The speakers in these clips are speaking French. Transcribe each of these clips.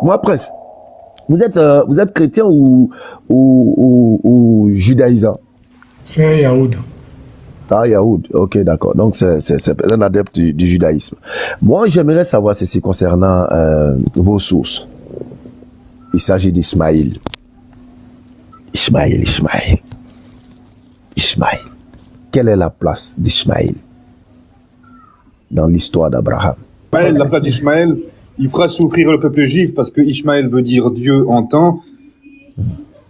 Moi, Prince, vous êtes chrétien ou judaïsant? C'est un Yaoud. Ah, Yaoud, ok, d'accord. Donc, c'est un adepte du judaïsme. Moi, j'aimerais savoir ceci concernant vos sources. Il s'agit d'Ismaïl. Ismaïl. Quelle est la place d'Ismaïl dans l'histoire d'Abraham? La place d'Ishmaël, il fera souffrir le peuple juif parce que Ishmaël veut dire Dieu entend.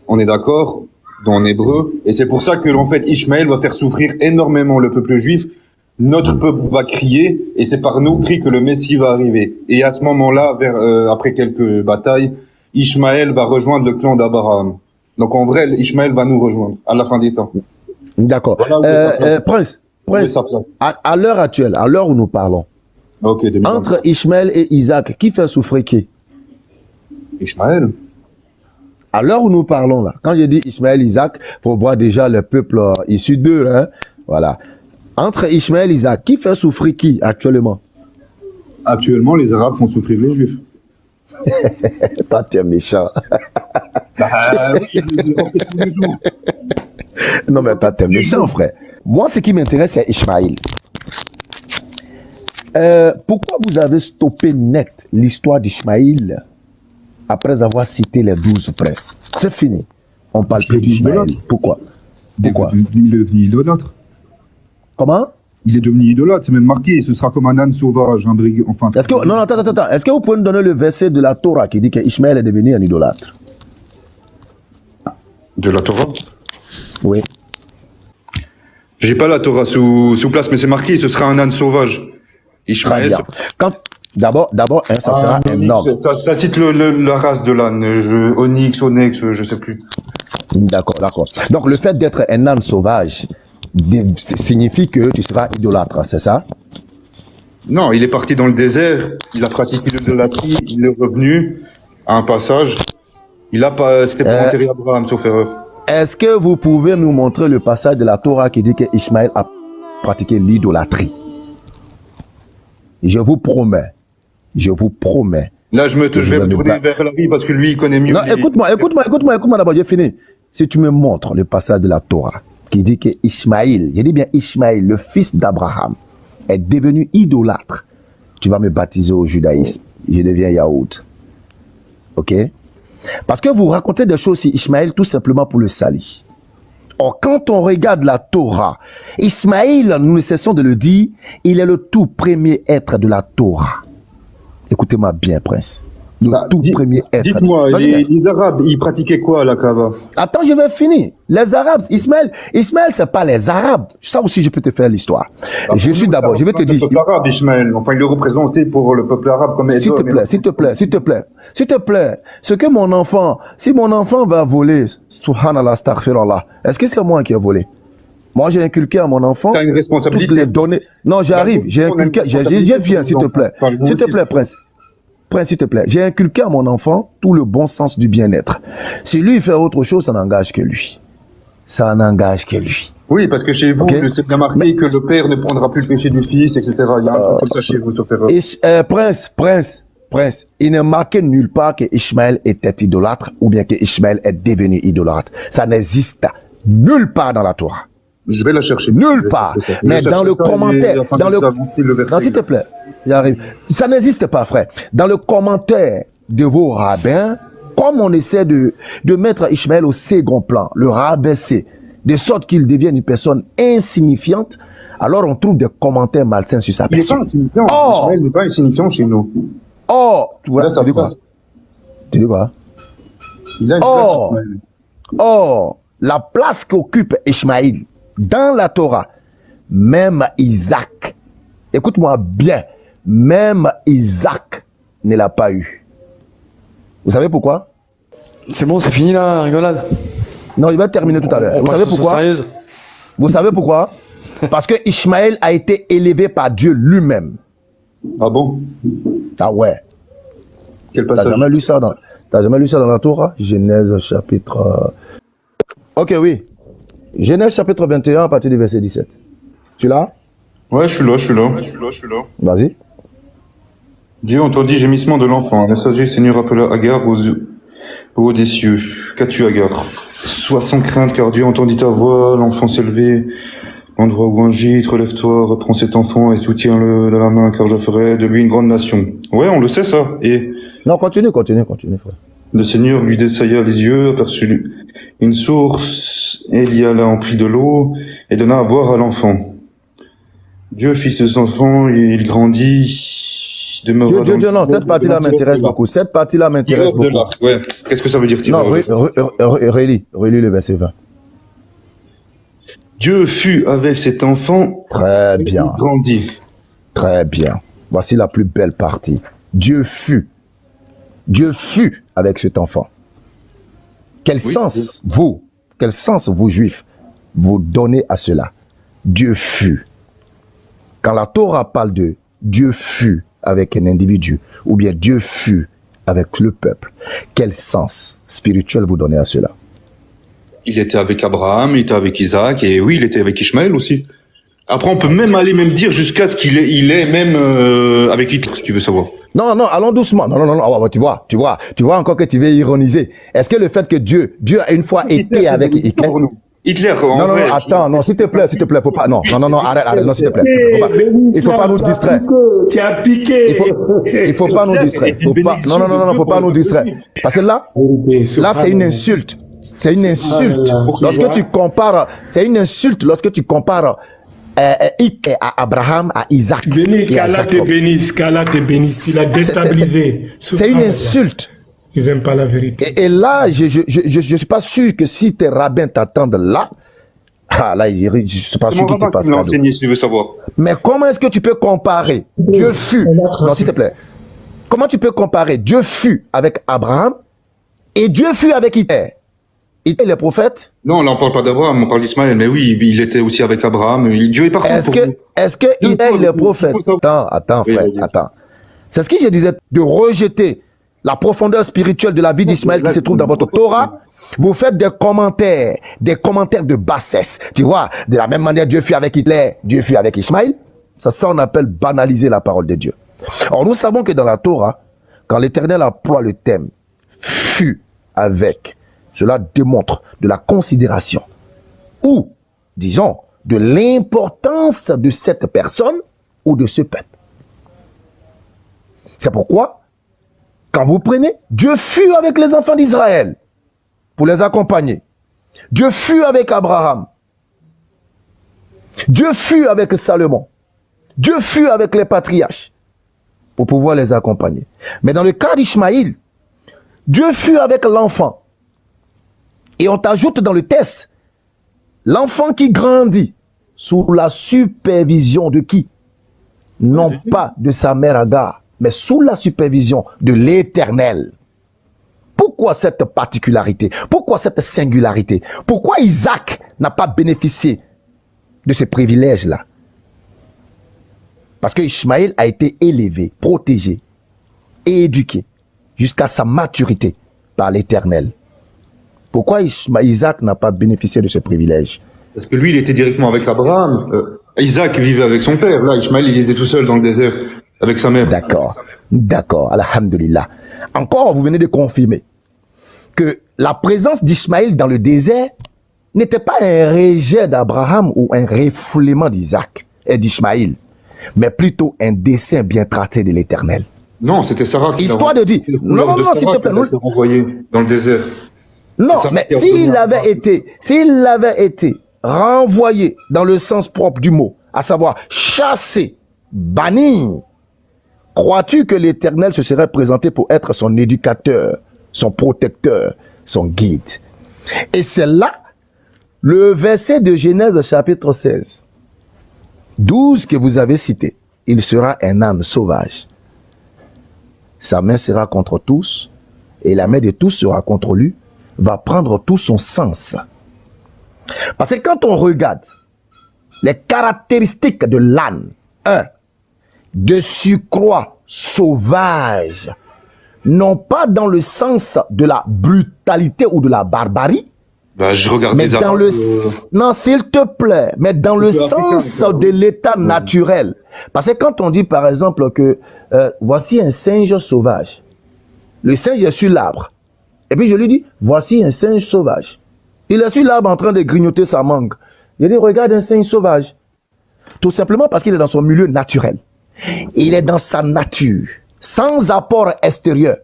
On est d'accord, dans hébreu. Et c'est pour ça que, en fait, Ishmaël va faire souffrir énormément le peuple juif. Notre peuple va crier, et c'est par nos cris que le Messie va arriver. Et à ce moment-là, après quelques batailles, Ishmaël va rejoindre le clan d'Abraham. Donc en vrai, Ishmaël va nous rejoindre à la fin des temps. D'accord. Voilà, Prince, à l'heure actuelle, à l'heure où nous parlons, okay, entre Ishmaël et Isaac, qui fait souffrir qui? Ishmaël. À l'heure où nous parlons là, quand je dis Ishmaël, Isaac, faut voir déjà le peuple issu d'eux, hein? Voilà. Entre Ishmaël et Isaac, qui fait souffrir qui actuellement? Actuellement, les Arabes font souffrir les Juifs. Toi, tu es méchant. Oui, on fait tous les jours. Non, mais toi, tu es méchant, frère. Moi, ce qui m'intéresse, c'est Ishmaël. Pourquoi vous avez stoppé net l'histoire d'Ishmaël après avoir cité les 12 princes? C'est fini. On ne parle plus d'Ishmaël. Pourquoi? Il est devenu idolâtre. Comment? Il est devenu idolâtre, c'est même marqué. Ce sera comme un âne sauvage, un brigand. Enfin, non, attends. Est-ce que vous pouvez nous donner le verset de la Torah qui dit qu'Ishmaël est devenu un idolâtre? De la Torah? Oui. J'ai pas la Torah sous place, mais c'est marqué, ce sera un âne sauvage. Ishmaël. D'abord, hein, ça sera un homme. Ça cite la race de l'âne, Onyx, je sais plus. D'accord. Donc, le fait d'être un âne sauvage signifie que tu seras idolâtre, c'est ça? Non, il est parti dans le désert, il a pratiqué l'idolâtrie, il est revenu à un passage. C'était pour enterrer Abraham, sauf erreur. Est-ce que vous pouvez nous montrer le passage de la Torah qui dit que Ishmaël a pratiqué l'idolâtrie? Je vous promets. Là, je vais me tourner vers lui parce que lui, il connaît mieux. Non, écoute-moi d'abord, j'ai fini. Si tu me montres le passage de la Torah qui dit que Ishmaël, je dis bien Ishmaël, le fils d'Abraham, est devenu idolâtre, tu vas me baptiser au judaïsme. Je deviens Yaoud. Ok? Parce que vous racontez des choses sur Ishmaël tout simplement pour le salir. Or, quand on regarde la Torah, Ishmaël, nous ne cessons de le dire, il est le tout premier être de la Torah. Écoutez-moi bien, Prince. Le tout premier être. Dites-moi, les Arabes, ils pratiquaient quoi à la Kaaba? Attends, je vais finir. Les Arabes, Ismaël, c'est pas les Arabes. Ça aussi, je peux te faire l'histoire. Je vais te dire. Le peuple arabe, Ishmaël. Enfin, il est représenté pour le peuple arabe comme S'il te plaît. Si mon enfant va voler, subhanallah, astaghfirullah, est-ce que c'est moi qui ai volé? Moi, j'ai inculqué à mon enfant une responsabilité. toutes les données. Non, j'arrive. J'ai inculqué. Je viens, s'il te plaît. S'il te plaît, Prince. Prince, s'il te plaît. J'ai inculqué à mon enfant tout le bon sens du bien-être. Si lui, il fait autre chose, ça n'engage que lui. Oui, parce que chez vous, c'est bien marqué que le père ne prendra plus le péché du fils, etc. Il y a un truc comme ça chez vous, sauf erreur. Prince, il n'est marqué nulle part que Ishmaël était idolâtre ou bien que Ishmaël est devenu idolâtre. Ça n'existe nulle part dans la Torah. Je vais la chercher. Nulle part. Mais dans le commentaire, non, s'il te plaît, j'arrive. Ça n'existe pas, frère. Dans le commentaire de vos rabbins, comme on essaie de mettre Ishmaël au second plan, le rabaisser, de sorte qu'il devienne une personne insignifiante, alors on trouve des commentaires malsains sur sa personne. Il n'est pas insignifiant. Ishmaël n'est pas insignifiant chez nous. Tu vois, tu dis quoi? Il a une place. La place qu'occupe Ishmaël dans la Torah, même Isaac, écoute-moi bien, même Isaac ne l'a pas eu. Vous savez pourquoi? C'est bon, c'est fini là, rigolade. Non, il va terminer tout à l'heure. Vous savez pourquoi? Vous savez pourquoi? Parce que Ishmaël a été élevé par Dieu lui-même. Ah bon? Ah ouais. Quel passage? T'as jamais lu ça dans la Torah? Genèse chapitre... Ok, oui. Genèse chapitre 21 à partir du verset 17. Tu l'as? Ouais, je suis là. Vas-y. Dieu entendit gémissement de l'enfant. Un messager Seigneur appela Agar au haut des cieux. Qu'as-tu, Agar? Sois sans crainte, car Dieu entendit ta voix. L'enfant s'est levé. Endroit où un gîte, relève-toi, reprends cet enfant et soutiens-le de la main, car je ferai de lui une grande nation. Ouais, on le sait ça. Et Non, continue, frère. le Seigneur lui dessailla les yeux, aperçut une source, et il y alla emplit de l'eau, et donna à boire à l'enfant. Dieu fit cet enfant, et il grandit, demeura Non, cette partie-là m'intéresse beaucoup. Cette partie-là m'intéresse beaucoup. Ouais. Qu'est-ce que ça veut dire, Non, relis. relis le verset 20. Dieu fut avec cet enfant, Très bien, il grandit. très bien. Voici la plus belle partie. Dieu fut avec cet enfant. Quel sens, vous, juifs, vous donnez à cela? Dieu fut. Quand la Torah parle de Dieu fut avec un individu, ou bien Dieu fut avec le peuple, quel sens spirituel vous donnez à cela? Il était avec Abraham, il était avec Isaac, et oui, il était avec Ishmaël aussi. Après, on peut même aller dire jusqu'à ce qu'il est même avec Hitler, si tu veux savoir. Non, allons doucement. Non. Oh, tu vois encore que tu veux ironiser. Est-ce que le fait que Dieu a une fois été avec Hitler? Hitler, Non, attends, s'il te plaît, faut pas, non, arrête, non, s'il te plaît. Il faut pas nous distraire. Tu as piqué. Il faut pas nous distraire. Faut pas nous distraire. Parce que là, c'est une insulte. C'est une insulte. Lorsque tu compares, Hitler à Abraham, à Isaac. Béni, qu'Allah te bénisse, tu l'as déstabilisé. C'est une insulte. Ils n'aiment pas la vérité. Et là, je suis pas sûr que si tes rabbins t'attendent là, je suis pas sûr qu'ils te fassent cadeau. Si tu veux savoir. Mais comment est-ce que tu peux comparer Dieu fut, non s'il te plaît, comment tu peux comparer Dieu fut avec Abraham et Dieu fut avec Hitler? Hitler, les prophètes? Non, là on parle pas d'Abraham, on parle d'Ismaël, mais oui, il était aussi avec Abraham. Dieu est partout. Est-ce que Hitler, les prophètes? Attends, frère, attends. C'est ce que je disais, de rejeter la profondeur spirituelle de la vie d'Ismaël qui se trouve dans votre Torah. Vous faites des commentaires de bassesse. Tu vois, de la même manière, Dieu fut avec Hitler, Dieu fut avec Ishmaël. Ça, on appelle banaliser la parole de Dieu. Or, nous savons que dans la Torah, quand l'Éternel emploie le thème fut avec, cela démontre de la considération ou, disons, de l'importance de cette personne ou de ce peuple. C'est pourquoi, quand vous prenez, Dieu fut avec les enfants d'Israël pour les accompagner. Dieu fut avec Abraham. Dieu fut avec Salomon. Dieu fut avec les patriarches pour pouvoir les accompagner. Mais dans le cas d'Ishmaïl, Dieu fut avec l'enfant. Et on t'ajoute dans le texte, l'enfant qui grandit sous la supervision de qui? Non pas de sa mère Agar, mais sous la supervision de l'Éternel. Pourquoi cette particularité? Pourquoi cette singularité? Pourquoi Isaac n'a pas bénéficié de ces privilèges-là? Parce que Ishmaël a été élevé, protégé et éduqué jusqu'à sa maturité par l'Éternel. Pourquoi Isaac n'a pas bénéficié de ce privilège? Parce que lui, il était directement avec Abraham. Isaac vivait avec son père. Là, Ishmaël, il était tout seul dans le désert avec sa mère. D'accord, alhamdulillah. Encore, vous venez de confirmer que la présence d'Ishmaël dans le désert n'était pas un rejet d'Abraham ou un refoulement d'Isaac et d'Ishmaël, mais plutôt un dessein bien tracé de l'Éternel. Non, c'était Sarah qui histoire de dire, non, s'il te plaît, renvoyé dans le désert. Non, mais s'il avait été renvoyé dans le sens propre du mot, à savoir chassé, banni, crois-tu que l'Éternel se serait présenté pour être son éducateur, son protecteur, son guide? Et c'est là le verset de Genèse chapitre 16, 12 que vous avez cité. Il sera un âne sauvage. Sa main sera contre tous et la main de tous sera contre lui, va prendre tout son sens. Parce que quand on regarde les caractéristiques de l'âne, de surcroît sauvage, non pas dans le sens de la brutalité ou de la barbarie, Bah, je regarde Mais les dans Arabes. le... Non, s'il te plaît, mais dans le peu africain, sens quoi. de l'état naturel. Parce que quand on dit, par exemple, que voici un singe sauvage, le singe est sur l'arbre. Et puis je lui dis, voici un singe sauvage. Il est sur l'arbre en train de grignoter sa mangue. Je dis, regarde un singe sauvage. Tout simplement parce qu'il est dans son milieu naturel. Il est dans sa nature, sans apport extérieur.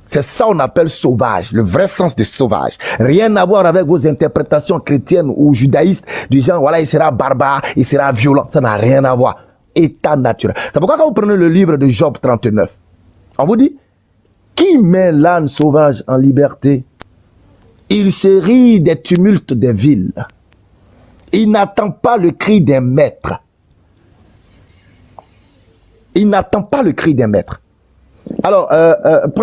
C'est ça qu'on appelle sauvage, le vrai sens de sauvage. Rien à voir avec vos interprétations chrétiennes ou judaïstes du genre, voilà, il sera barbare, il sera violent. Ça n'a rien à voir. État naturel. C'est pourquoi quand vous prenez le livre de Job 39, on vous dit, qui met l'âne sauvage en liberté? Il se rit des tumultes des villes. Il n'attend pas le cri d'un maître. Il n'attend pas le cri d'un maître. Alors, le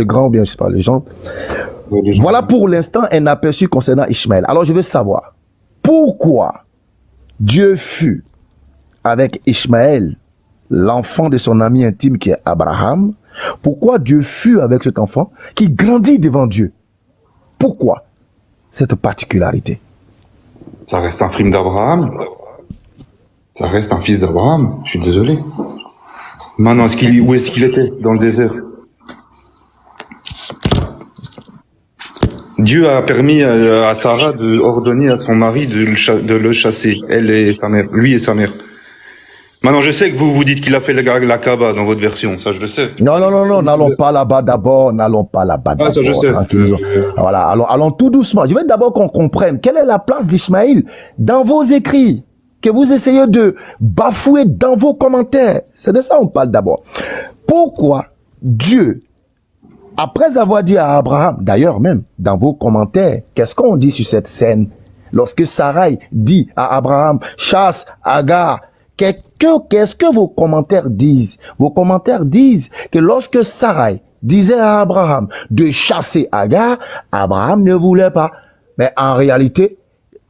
grand, ou bien je sais pas, le genre. Voilà pour l'instant un aperçu concernant Ishmaël. Alors, je veux savoir pourquoi Dieu fut avec Ishmaël, l'enfant de son ami intime qui est Abraham. Pourquoi Dieu fut avec cet enfant qui grandit devant Dieu? Pourquoi cette particularité? Ça reste un frime d'Abraham. Ça reste un fils d'Abraham. Je suis désolé. Maintenant, où est-ce qu'il était? Dans le désert. Dieu a permis à Sarah de ordonner à son mari de le chasser. Elle et sa mère. Lui et sa mère. Maintenant, je sais que vous dites qu'il a fait la Kaaba dans votre version. Ça, je le sais. Non, n'allons pas là-bas d'abord. N'allons pas là-bas d'abord. Ça, je sais. Tranquille. Voilà, allons tout doucement. Je veux d'abord qu'on comprenne quelle est la place d'Ishmaël dans vos écrits que vous essayez de bafouer dans vos commentaires. C'est de ça qu'on parle d'abord. Pourquoi Dieu, après avoir dit à Abraham, d'ailleurs même dans vos commentaires, qu'est-ce qu'on dit sur cette scène? Lorsque Sarai dit à Abraham, chasse Agar, qu'est-ce que vos commentaires disent? Vos commentaires disent que lorsque Sarai disait à Abraham de chasser Agar, Abraham ne voulait pas. Mais en réalité,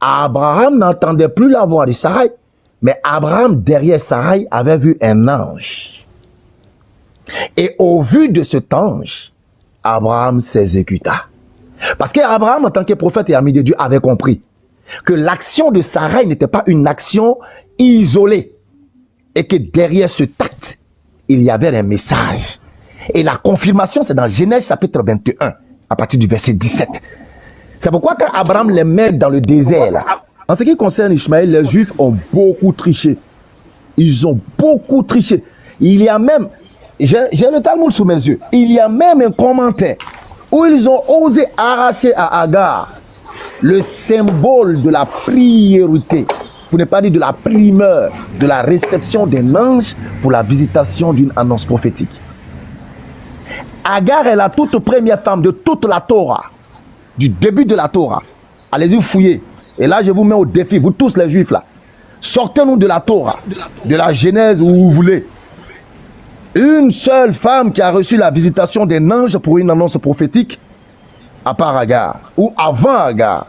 Abraham n'entendait plus la voix de Sarai. Mais Abraham, derrière Sarai, avait vu un ange. Et au vu de cet ange, Abraham s'exécuta. Parce qu'Abraham, en tant que prophète et ami de Dieu, avait compris que l'action de Sarai n'était pas une action isolée. Et que derrière ce acte, il y avait un message. Et la confirmation, c'est dans Genèse chapitre 21, à partir du verset 17. C'est pourquoi quand Abraham les met dans le désert, là, en ce qui concerne Ishmaël, les Juifs ont beaucoup triché. Ils ont beaucoup triché. Il y a même, j'ai le Talmud sous mes yeux, il y a même un commentaire où ils ont osé arracher à Agar le symbole de la priorité, pour ne pas dire de la primeur, de la réception d'un ange pour la visitation d'une annonce prophétique. Agar est la toute première femme de toute la Torah, du début de la Torah. Allez-y fouiller. Et là, je vous mets au défi, vous tous les Juifs là. Sortez-nous de la Torah, de la Genèse où vous voulez. Une seule femme qui a reçu la visitation d'un ange pour une annonce prophétique, à part Agar, ou avant Agar.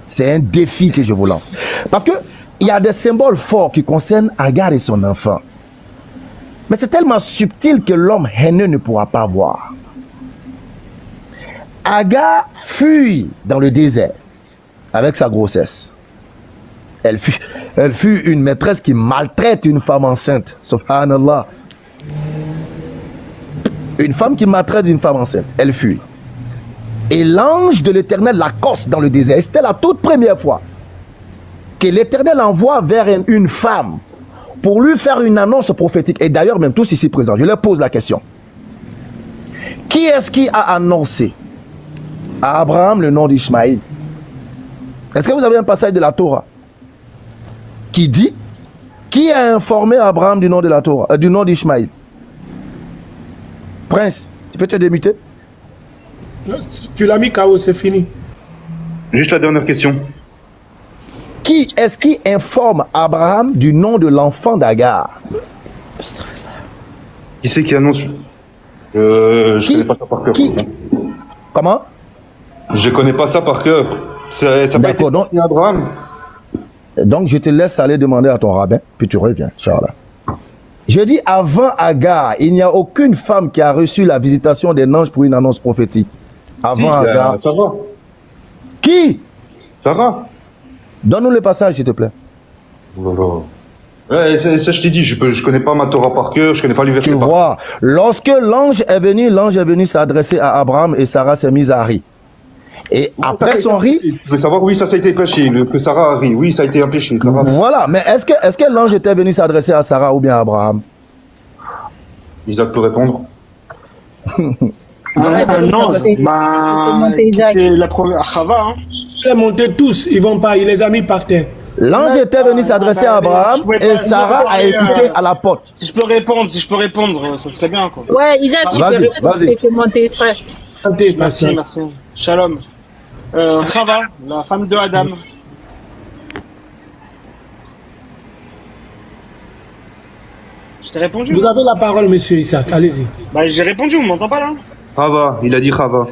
C'est un défi que je vous lance. Parce que il y a des symboles forts qui concernent Agar et son enfant. Mais c'est tellement subtil que l'homme haineux ne pourra pas voir. Agar fuit dans le désert avec sa grossesse. Elle fut une maîtresse qui maltraite une femme enceinte. Subhanallah. Une femme qui maltraite une femme enceinte. Elle fuit. Et l'ange de l'Éternel l'accoste dans le désert. C'était la toute première fois que l'Éternel envoie vers une femme pour lui faire une annonce prophétique. Et d'ailleurs, même tous ici présents, je leur pose la question. Qui est-ce qui a annoncé à Abraham le nom d'Ishmaël? Est-ce que vous avez un passage de la Torah qui dit qui a informé Abraham du nom de la Torah, du nom d'Ishmaël? Prince, tu peux te démuter? Tu l'as mis KO, c'est fini. Juste la dernière question. Qui est-ce qui informe Abraham du nom de l'enfant d'Agar? Qui c'est qui annonce? Je connais pas ça par cœur. Comment? Je connais pas ça par cœur. Ça n'a pas été D'accord, dit à Abraham. Donc je te laisse aller demander à ton rabbin, puis tu reviens, Inch'Allah. Je dis avant Agar, il n'y a aucune femme qui a reçu la visitation d'un ange pour une annonce prophétique. Avant Si, Agar. Sarah. Qui? Sarah. Donne-nous le passage, s'il te plaît. Ouais, ça, je t'ai dit, je connais pas ma Torah par cœur, je connais pas les versets Tu par vois, lorsque l'ange est venu s'adresser à Abraham et Sarah s'est mise à rire. Et après son rire, Je veux savoir, oui, ça a été péché, que Sarah a ri. Oui, ça a été un péché. Sarah. voilà. Mais est-ce que l'ange était venu s'adresser à Sarah ou bien à Abraham? Isaac peut répondre. Non, bah, c'est la première Chava, hein. Ils sont montés tous, ils vont pas, il les a mis par terre. L'ange était venu s'adresser à Abraham et Sarah a écouté à la porte. Si je peux répondre, ça serait bien, quoi. Ouais, Isaac, tu peux Vas-y, répondre, vas-y. c'est fait monter exprès. Santé, Merci, pasteur. merci. Shalom. Chava, la femme de Adam. Je t'ai répondu. Vous avez la parole, monsieur Isaac, allez-y. Bah, j'ai répondu, on m'entend pas, là? Chava, il a dit Chava.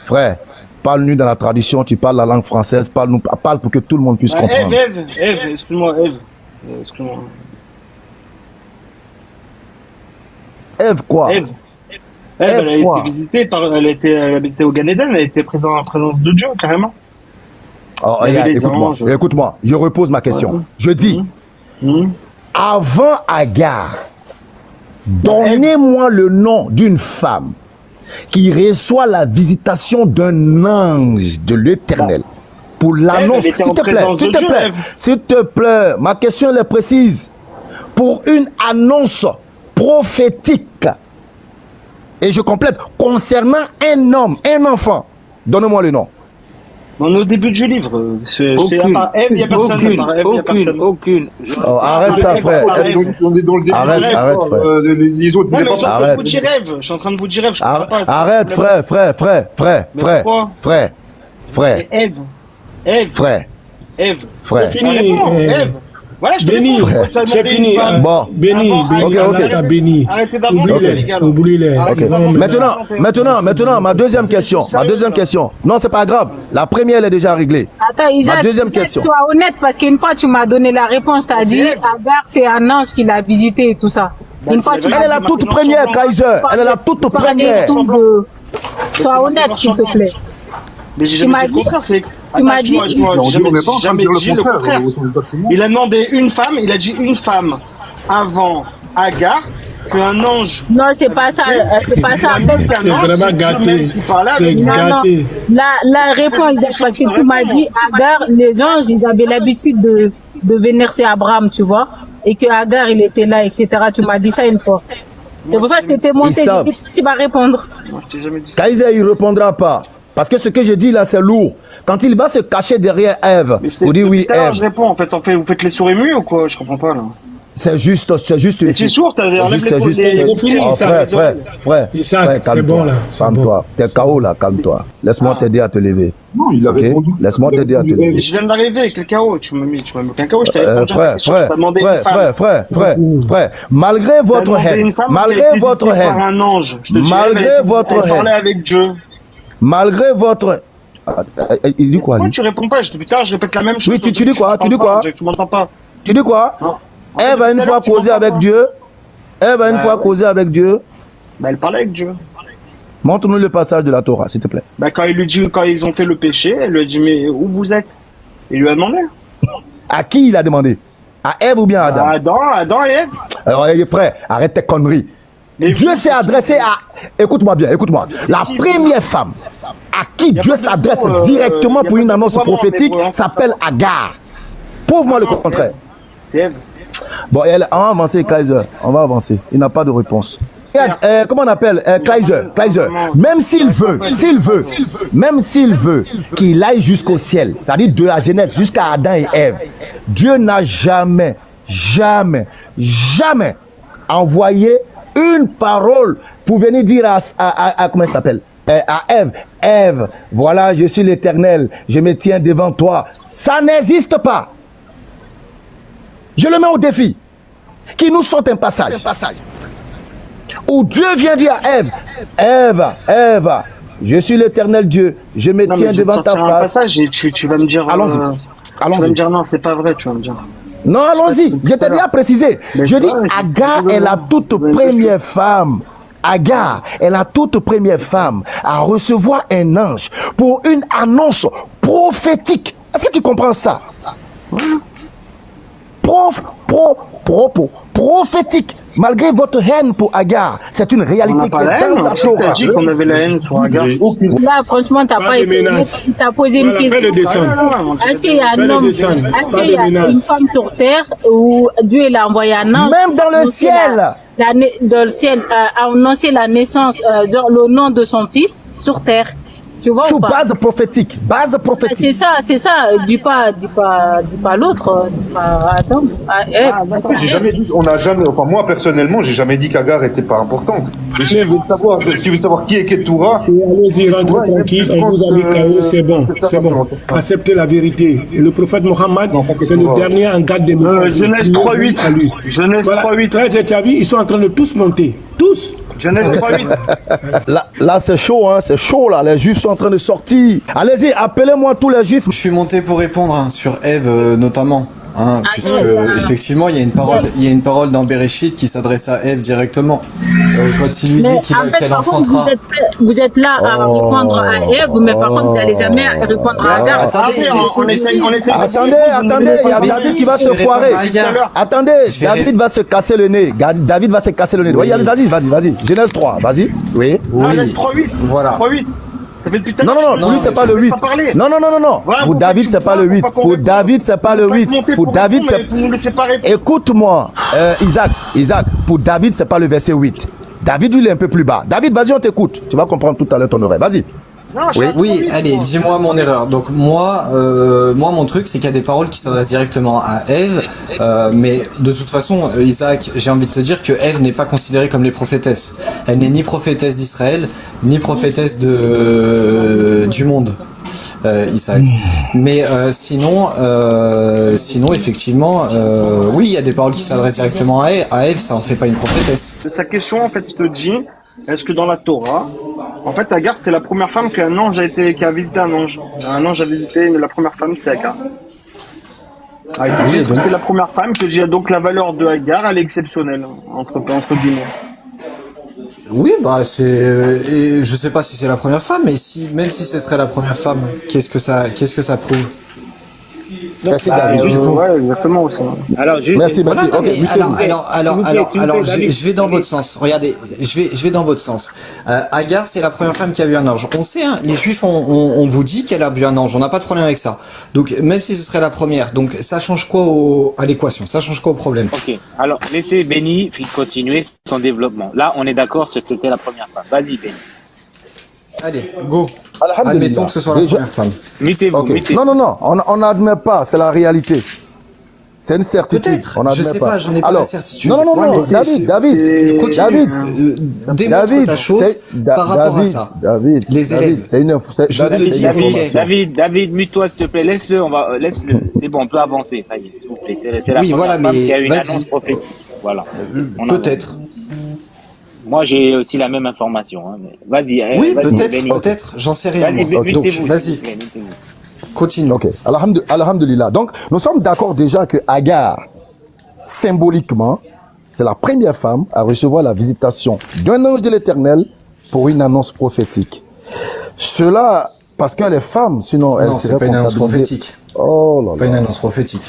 Frère, parle-nous dans la tradition, tu parles la langue française, parle pour que tout le monde puisse Bah, comprendre. Ève, excuse-moi, Ève. Excuse-moi. Ève quoi? Ève, elle a quoi? été visitée elle habitait au Gan Eden, elle était en présence de Dieu, carrément. Oh, Il y avait regarde, des anges. écoute-moi, je repose ma question. Je dis, avant Agar, donnez-moi le nom d'une femme qui reçoit la visitation d'un ange de l'Éternel pour l'annonce. elle était S'il en te plaît, présence s'il de te Dieu, plaît, Ève. s'il te plaît, ma question elle est précise. Pour une annonce prophétique, et je complète, concernant un homme, un enfant, donnez-moi le nom. On est au début du livre. À part Ève, il n'y a personne. À part Ève, il y a personne. Aucune. Oh, arrête ça, frère. On est dans le début. Arrête, arrête, frère. Les autres, Non, mais je suis en train de Arrête. vous dire Ève. Je suis en train de vous dire Ève. Je comprends pas. Arrête, frère, Mais Ève. frère. C'est fini. Ève. Voilà, je te Béni, réponds. c'est fini. Bon. Béni, Ok, ok. Allah béni. Arrêtez d'avancer, les gars. Oublie-les. Ok. Maintenant, ma deuxième question. Non, c'est pas grave. La première, elle est déjà réglée. Attends, Isaac, Ma deuxième question. sois honnête, parce qu'une fois tu m'as donné la réponse, tu as dit Agar, c'est un ange qui l'a visité et tout ça. Une fois tu Elle est la toute première, Kaiser. Elle est la toute première. Sois honnête, s'il te plaît. Mais j'ai Tu jamais m'as dit le dit- contraire. C'est. tu m'as Attends, dit- excuse-moi, On j'ai n'est pas en train de jamais dire le dit le contraire. contraire. Il a demandé une femme, il a dit une femme avant Agar, qu'un ange. Non, c'est pas ça. C'est pas ça. C'est vraiment gâté. C'est Non, non. gâté. La réponse, Isaac, parce que tu m'as dit Agar, les anges, ils avaient l'habitude de vénérer Abraham, tu vois, et que Agar, il était là, etc. Tu m'as dit ça une fois. C'est pour ça que je t'ai fait monter. Ils savent. J'ai dit, tu vas répondre. Moi, je t'ai jamais dit ça. Kaiser, il répondra pas. Parce que ce que je dis là, c'est lourd. Quand il va se cacher derrière Ève, Mais c'était vous dites oui, tout à l'heure, je Ève. réponds. En fait, vous faites les souris muets ou quoi? Je comprends pas, là. C'est juste une Mais tu es sourd, t'as enlève juste- les juste- les- C'est fini, Oh, ça. frère, Isaac, c'est bon, là. C'est Calme-toi. T'es KO là, calme-toi. Laisse-moi t'aider à te lever. Non, il a Ok. répondu. Laisse-moi t'aider à te lever. Mais je viens d'arriver avec le chaos. Tu m'as mis aucun chaos. Je t'avais répondu à ta question. T'as demandé une femme. frère, malgré T'as votre demandé haine, une femme qui a malgré été votre visitée par haine, un ange. Je te dis, Malgré elle votre elle parlait haine. avec Dieu. malgré votre... Ah, il dit quoi, Pourquoi lui? tu réponds pas? Depuis tard, je répète la même chose. Oui, tu dis quoi? Tu dis quoi? Tu m'entends pas? Tu dis quoi? Non. Ève a une fois causé avec Dieu. Ève a une fois causé avec Dieu. Bah, elle parlait avec Dieu. Montre-nous le passage de la Torah, s'il te plaît. Bah, quand ils ont fait le péché, elle lui a dit, mais où vous êtes? Il lui a demandé. À qui il a demandé? À Ève ou bien à Adam? Adam et Ève. Alors, frère, arrête tes conneries. Mais Dieu vous, s'est adressé à... Écoute-moi bien, écoute-moi. La première femme à qui Dieu pas de s'adresse mot, directement y a pour pas une de annonce vouvoiement, prophétique mais pour s'appelle Agar. Prouve-moi le Non, contraire. C'est Ève. Bon, on va avancer, Kaiser. On va avancer. Il n'a pas de réponse. Regarde, comment on appelle Kaiser. Même s'il veut qu'il aille jusqu'au ciel, c'est-à-dire de la Genèse jusqu'à Adam et Ève, Dieu n'a jamais envoyé une parole pour venir dire à comment il s'appelle, à Ève, Ève, voilà, je suis l'Éternel, je me tiens devant toi. Ça n'existe pas. Je le mets au défi. Qui nous sorte un passage où Dieu vient dire à Ève, Ève, je suis l'Éternel Dieu, je me Non, tiens mais je vais te devant ta sortir un face. passage et tu vas me dire. Allons-y. Tu vas me dire non, c'est pas vrai, tu vas me dire. Non, allons-y. Je t'ai déjà précisé. Mais Je dis, ouais, Agar est la toute première femme. Agar est la toute première femme à recevoir un ange pour une annonce prophétique. Est-ce que tu comprends ça? Prophétique. Malgré votre haine pour Agar, c'est une On réalité n'a qui pas la est dans haine. la Qui t'a Torah. dit qu'on avait la haine sur Agar? Là, franchement, t'as Pas pas de été menaces. honnête. T'as posé une Voilà, fais-le question. descendre. Est-ce qu'il y a un Fais-le homme, descendre. est-ce Pas qu'il y de a une menaces. femme sur terre où Dieu l'a envoyé un ange? Même dans le annoncer ciel. dans le ciel, a annoncé la naissance, le nom de son fils sur terre. Tu vois Sous ou pas? base prophétique. Base prophétique. C'est ça. Dis pas l'autre. Dis pas Adam. Ève. J'ai jamais dit, on n'a jamais, enfin moi personnellement, j'ai jamais dit qu'Agar était pas importante. Mais si tu veux savoir qui est Ketura, Et allez-y, rentrez tranquille, on vous a mis KO, c'est bon, c'est bon. Acceptez la vérité. Et le prophète Mohammed, c'est le dernier en date des messages. Genèse 3:8. À lui. Genèse Voilà. 3:8. Là, tu as vu, ils sont en train de tous monter. Tous. Genèse 3:8. Là c'est chaud, hein, c'est chaud là. Les Juifs sont en train de sortir. Allez-y, appelez-moi tous les Juifs. Je suis monté pour répondre hein, sur Ève notamment. Hein, puisque effectivement il y a une parole dans Bereshit qui s'adresse à Ève directement. Quand il lui dit Mais qu'il en fait, qu'elle par contre, enfantera. vous êtes là à répondre à Ève, mais par contre, vous n'allez jamais répondre à Agar. Attendez, on essaie. Attendez, il y a Mais David si, qui va je se vais répondre foirer. à Agar. Attendez, Je vais David va se casser le nez. David va se casser le nez. Oui. Vas-y, vas-y. Genèse 3, vas-y. Oui. Genèse 3:8. Voilà. 3:8. Ça fait depuis tout à Non, l'heure. pour lui, c'est pas le 8. Non. Voilà, Pour vous David, faites c'est une pas le phrase, 8. faut pas qu'on Pour réponde. David, c'est pas le Faut pas 8. se monter Pour David, répondre, c'est. mais vous ne laissez pas répondre. Écoute-moi, Isaac, pour David, c'est pas le verset 8. David, lui, il est un peu plus bas. David, vas-y, on t'écoute. Tu vas comprendre tout à l'heure ton oreille. Vas-y. Non, je suis à Oui, 3:8, allez, moi. dis-moi mon erreur. Donc moi, mon truc, c'est qu'il y a des paroles qui s'adressent directement à Ève, mais de toute façon, Isaac, j'ai envie de te dire que Ève n'est pas considérée comme les prophétesses. Elle n'est ni prophétesse d'Israël, ni prophétesse du monde, Isaac. Mais sinon, effectivement, oui, il y a des paroles qui s'adressent directement à Ève, ça en fait pas une prophétesse. Sa question, en fait, te dit, est-ce que dans la Torah, en fait, Agar, c'est la première femme qui a visité un ange. Un ange a visité, mais la première femme, c'est Agar. Est-ce que c'est la première femme que j'ai donc la valeur de Agar, elle est exceptionnelle, entre guillemets. Oui, bah et je sais pas si c'est la première femme, mais même si ce serait la première femme, qu'est-ce que ça prouve? Merci, David. Ouais, exactement aussi. Alors, juste Merci. Voilà, non, Ok, mais Michel. alors, je vais dans votre sens. Regardez, je vais dans votre sens. Agar, c'est la première femme qui a vu un ange. On sait, hein, les Juifs, on vous dit qu'elle a vu un ange. On n'a pas de problème avec ça. Donc, même si ce serait la première, donc ça change quoi à l'équation? Ça change quoi au problème? Ok, alors laissez Benny continuer son développement. Là, on est d'accord sur que c'était la première femme. Vas-y, Benny. Allez, go. Alhamdulillah. Admettons que ce soit la Déjà- première femme. Mutez-vous, Ok. mutez-vous. Non, on n'admet pas, c'est la réalité. C'est une certitude. Peut-être, On n'admet je sais pas, j'en ai pas Alors, la certitude. Non, Ouais, mais David. Continue, David. démontre ta chose par rapport à ça. David, Les élèves. c'est une info. Je te David, dis, c'est une ok. information. David, mute-toi s'il te plaît. Laisse-le, laisse-le. C'est bon, on peut avancer. Ça y est, s'il vous plaît. C'est la Oui, première voilà, femme mais qui a eu une vas-y. annonce prophétique. Voilà. On avance. Peut-être. Moi, j'ai aussi la même information. Hein, mais vas-y. Oui, vas-y, peut-être, Benny. j'en sais rien. Vas-y, moi. Donc, mutez-vous. s'il vous vas-y, plaît, mutez-vous. continue. Ok, alhamdulillah. Donc, nous sommes d'accord déjà que Agar, symboliquement, c'est la première femme à recevoir la visitation d'un ange de l'Éternel pour une annonce prophétique. Cela, parce qu'elle est femme, sinon elle Non, serait c'est pas une annonce comptabilisée. prophétique. Oh là Pas une là. annonce prophétique.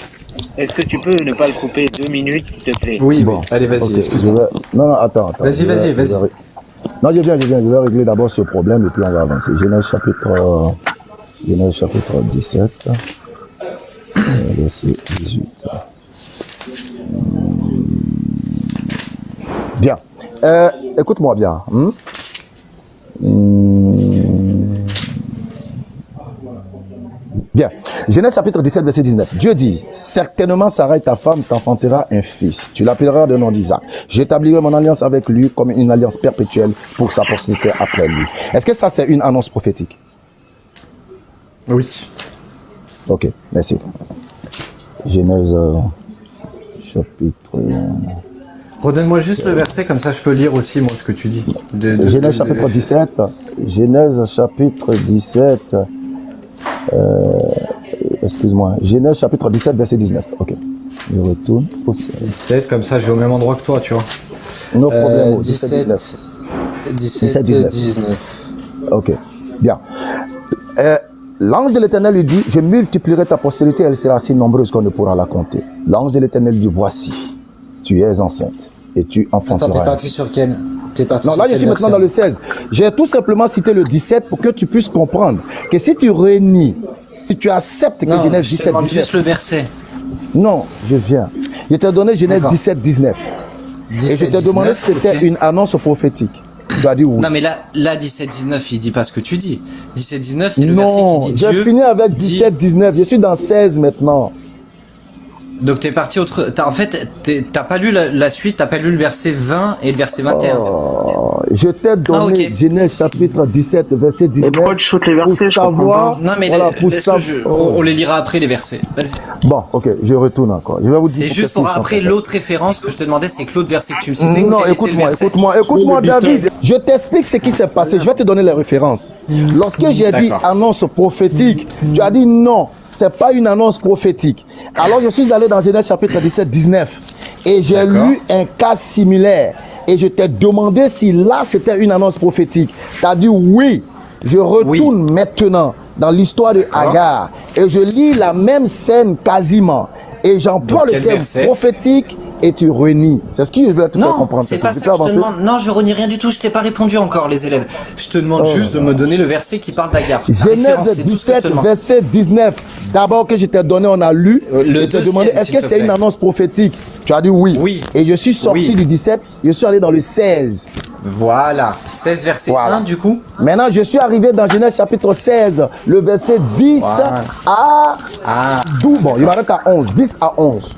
Est-ce que tu peux ne pas le couper 2 minutes, s'il te plaît? Oui, Bon. oui. Allez, vas-y, Ok, excuse-moi. Non, attends. Vas-y, Je vais- vas-y, je vais- vas-y. Non, je viens. Je vais régler d'abord ce problème et puis on va avancer. Genèse chapitre 17, verset 18. Bien. Écoute-moi bien. Bien. Genèse chapitre 17, verset 19. Dieu dit, certainement Sarah ta femme t'enfantera un fils. Tu l'appelleras de nom d'Isaac. J'établirai mon alliance avec lui comme une alliance perpétuelle pour sa postérité après lui. Est-ce que ça c'est une annonce prophétique? Oui. Ok, merci. Genèse chapitre... Redonne-moi juste le verset, comme ça je peux lire aussi, moi, ce que tu dis. Genèse chapitre 17. Genèse chapitre 17. Excuse-moi. Genèse chapitre 17, verset 19. Ok. Je retourne au 16. 17, comme ça je vais au même endroit que toi, tu vois. No problème. 17, 19. 19. Ok, bien. L'ange de l'Éternel lui dit, je multiplierai ta postérité, elle sera si nombreuse qu'on ne pourra la compter. L'ange de l'Éternel dit, voici, tu es enceinte et tu enfanteras. Attends, t'es parti sur quel? Non, là je suis maintenant dans le 16. J'ai tout simplement cité le 17 pour que tu puisses comprendre que si tu réunis, si tu acceptes que Genèse 17, 17... juste le verset. Non, je viens. Je t'ai donné Genèse 17, 19. 17, et je t'ai demandé si c'était une annonce prophétique. Tu as dit oui. Non mais là 17, 19, il dit pas ce que tu dis. 17, 19, c'est le verset Non, qui dit j'ai Dieu. fini avec 17, 19. Je suis dans 16 maintenant. Donc t'es parti autre. En fait, t'as pas lu la suite, t'as pas lu le verset 20 et le verset 21. Je t'ai donné ok. Genèse chapitre 17, verset 19. Et pourquoi tu sautes les versets? Pour Je comprends savoir, pas. Non mais voilà, pour savoir. on les lira après les versets. Vas-y. Bon, ok, je retourne encore. Je vais vous dire. C'est juste pour après l'autre référence que je te demandais, c'est que l'autre verset que tu me citais. Non, quel était le verset écoute-moi, David. Je t'explique ce qui s'est passé. Je vais te donner les références. Lorsque j'ai dit annonce prophétique, tu as dit non, c'est pas une annonce prophétique. Alors je suis allé dans Genèse chapitre 17, 19 et j'ai lu un cas similaire et je t'ai demandé si là c'était une annonce prophétique. Tu as dit oui. Je retourne maintenant dans l'histoire de Agar et je lis la même scène quasiment et j'emploie le terme prophétique et tu renies. C'est ce que je voulais te faire comprendre. Non, c'est pas ça que je te demande. Non, je renie rien du tout. Je t'ai pas répondu encore, les élèves. Je te demande juste de me donner le verset qui parle d'Agar. Genèse 17, verset 19. D'abord que je t'ai donné, on a lu. Je t'ai demandé, est-ce que c'est une annonce prophétique? Tu as dit oui. Oui. Et je suis sorti du 17, je suis allé dans le 16. Voilà. 16, verset 1, du coup. Maintenant, je suis arrivé dans Genèse chapitre 16, le verset 10 à 12. Bon, il m'arrête à 11. 10 à 11.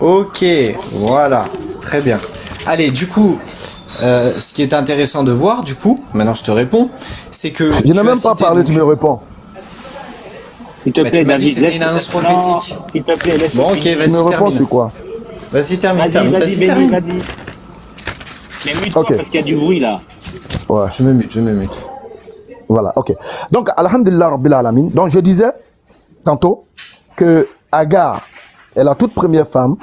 Ok, voilà, très bien. Allez, du coup, ce qui est intéressant de voir, du coup, maintenant je te réponds, c'est que... Je n'ai même pas parlé, tu me réponds. S'il te plaît, David, c'était une annonce prophétique. S'il te plaît, laisse. Bon, ok, vas-y, Tu me réponds termine. sur quoi? Vas-y, termine, Vas-y, termine. Benny, termine. vas-y. Mais mute-toi Ok. parce qu'il y a du bruit là. Ouais. Je me mute. Voilà, ok. Donc, alhamdulillah rabbil alamin. Donc, je disais tantôt que Agar est la toute première femme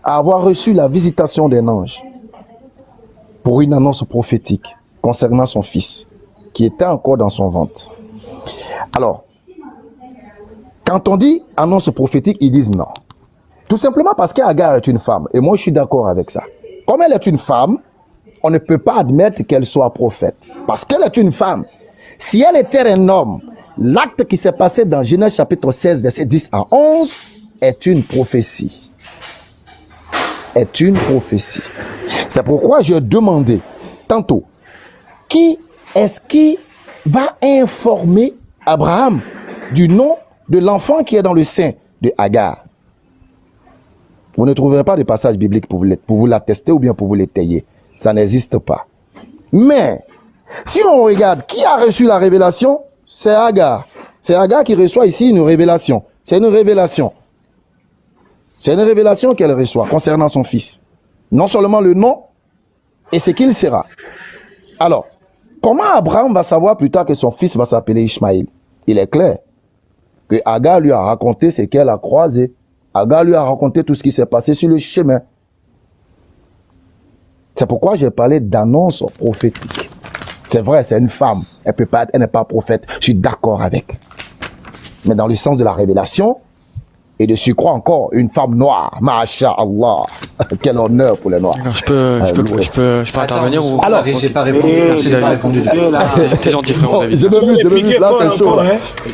à avoir reçu la visitation d'un ange pour une annonce prophétique concernant son fils qui était encore dans son ventre. Alors, quand on dit annonce prophétique, ils disent non. Tout simplement parce qu'Agar est une femme. Et moi, je suis d'accord avec ça. Comme elle est une femme, on ne peut pas admettre qu'elle soit prophète. Parce qu'elle est une femme. Si elle était un homme, l'acte qui s'est passé dans Genèse chapitre 16, verset 10 à 11, est une prophétie. Est une prophétie. C'est pourquoi je demandais tantôt, qui est-ce qui va informer Abraham du nom de l'enfant qui est dans le sein de Agar? Vous ne trouverez pas de passage biblique pour vous l'attester ou bien pour vous l'étayer. Ça n'existe pas. Mais, si on regarde qui a reçu la révélation, c'est Agar. C'est Agar qui reçoit ici une révélation. C'est une révélation. C'est une révélation qu'elle reçoit concernant son fils. Non seulement le nom et ce qu'il sera. Alors, comment Abraham va savoir plus tard que son fils va s'appeler Ishmaël? Il est clair que Agar lui a raconté ce qu'elle a croisé. Agar lui a raconté tout ce qui s'est passé sur le chemin. C'est pourquoi j'ai parlé d'annonce prophétique. C'est vrai, c'est une femme. Elle n'est pas prophète. Je suis d'accord avec. Mais dans le sens de la révélation, et de surcroît encore, une femme noire. Masha'Allah. Quel honneur pour les noirs. Je peux intervenir ou... Alors, j'ai pas répondu. J'ai pas répondu. T'es gentil, frérot, David. Je me mute, là c'est chaud.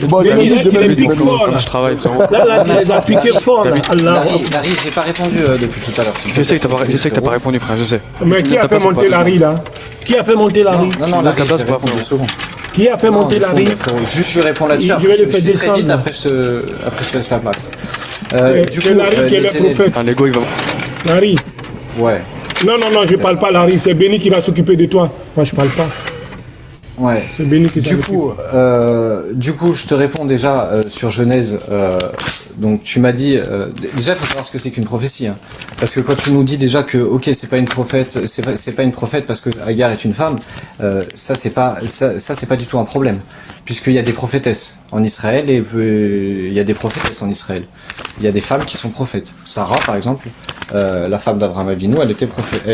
Bon, je me mute. Je travaille, frérot. Là, tu les as piqués fort. Là. Allah. Larry, j'ai pas répondu depuis tout à l'heure. Je sais que t'as pas répondu, frère, je sais. Mais qui a fait monter Larry là? Qui a fait monter Larry? Non, Larry, je vais répondre 2 secondes. Qui a fait monter Larry? Juste, je vais répondre là-dessus. Je Après, vais je le faire suis très vite. descendre. Après, je te laisse la place. C'est Larry qui est le prophète. Un Lego, il va... Larry. Ouais. Non, je parle pas Larry. C'est Benny qui va s'occuper de toi. Moi, je parle pas. Ouais. C'est Benny qui Du coup, je te réponds déjà sur Genèse Donc tu m'as dit, déjà il faut savoir ce que c'est qu'une prophétie, hein. Parce que quand tu nous dis déjà que ok c'est pas une prophète, c'est pas une prophète parce que Agar est une femme, ça c'est pas du tout un problème, puisqu'il y a des prophétesses en Israël et il y a des prophétesses en Israël. Il y a des femmes qui sont prophètes. Sarah par exemple, la femme d'Abraham Avinu, elle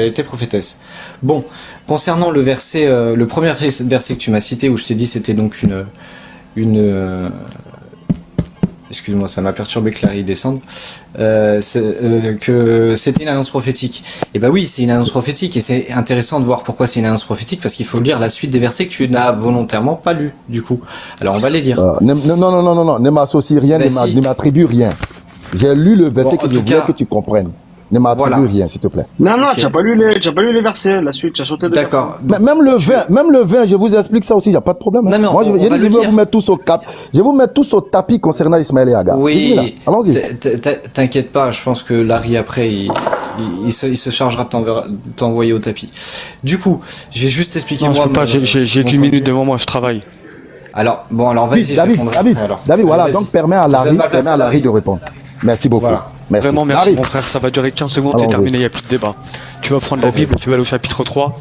était prophétesse. Bon, concernant le verset, le premier verset que tu m'as cité où je t'ai dit c'était donc excuse-moi, ça m'a perturbé que Larry descende, que c'était une annonce prophétique. Et bah oui, c'est une annonce prophétique, et c'est intéressant de voir pourquoi c'est une annonce prophétique, parce qu'il faut lire la suite des versets que tu n'as volontairement pas lu, du coup. Alors on va les lire. Non, ne m'associe rien, ne m'attribue rien. J'ai lu le verset que je voulais que tu comprennes. Ne m'attribue rien, s'il te plaît. Non, tu n'as pas lu les versets, la suite, tu as sauté de D'accord. Même le vin, je vous explique ça aussi, il n'y a pas de problème. Non, mais moi, je vais vous mettre tous au cap. Je vais vous mettre tous au tapis concernant Ismaël et Agar. Oui, allons-y. T'inquiète pas, je pense que Larry après, il se chargera de t'envoyer au tapis. Du coup, je vais juste expliquer Non, moi. je peux pas, j'ai qu'une minute devant moi, je travaille. Alors, vas-y, je répondrai après, alors. David, voilà, donc permets à Larry de répondre. Merci beaucoup. Voilà. Merci. Vraiment, merci Larry. mon frère, ça va durer 15 secondes, c'est terminé, il n'y a plus de débat. Tu vas prendre la Bible, tu vas aller au chapitre 3.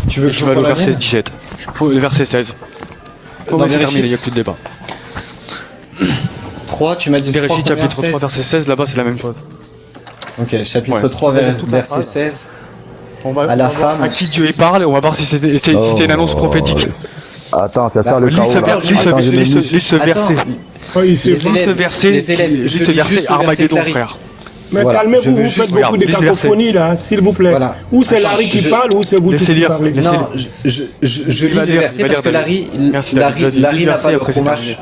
Tu veux que tu vas aller au verset 17. Le verset 16. C'est terminé, il n'y a plus de débat. 3, tu m'as dit Bereshit, chapitre 3, verset 16, là-bas c'est la même chose. Ok, chapitre 3, verset 16. À la femme. À qui Dieu y parle, on va voir si c'est une annonce prophétique. Attends, c'est ça le chaos. Lis ce verset. Lis ce verset Armageddon, frère. Mais voilà, calmez-vous, vous faites beaucoup de cacophonie là, s'il vous plaît. Voilà. Ou c'est Larry qui parle, ou c'est vous tous qui parlez. Non, je lis le verset parce que Larry n'a pas le chromache.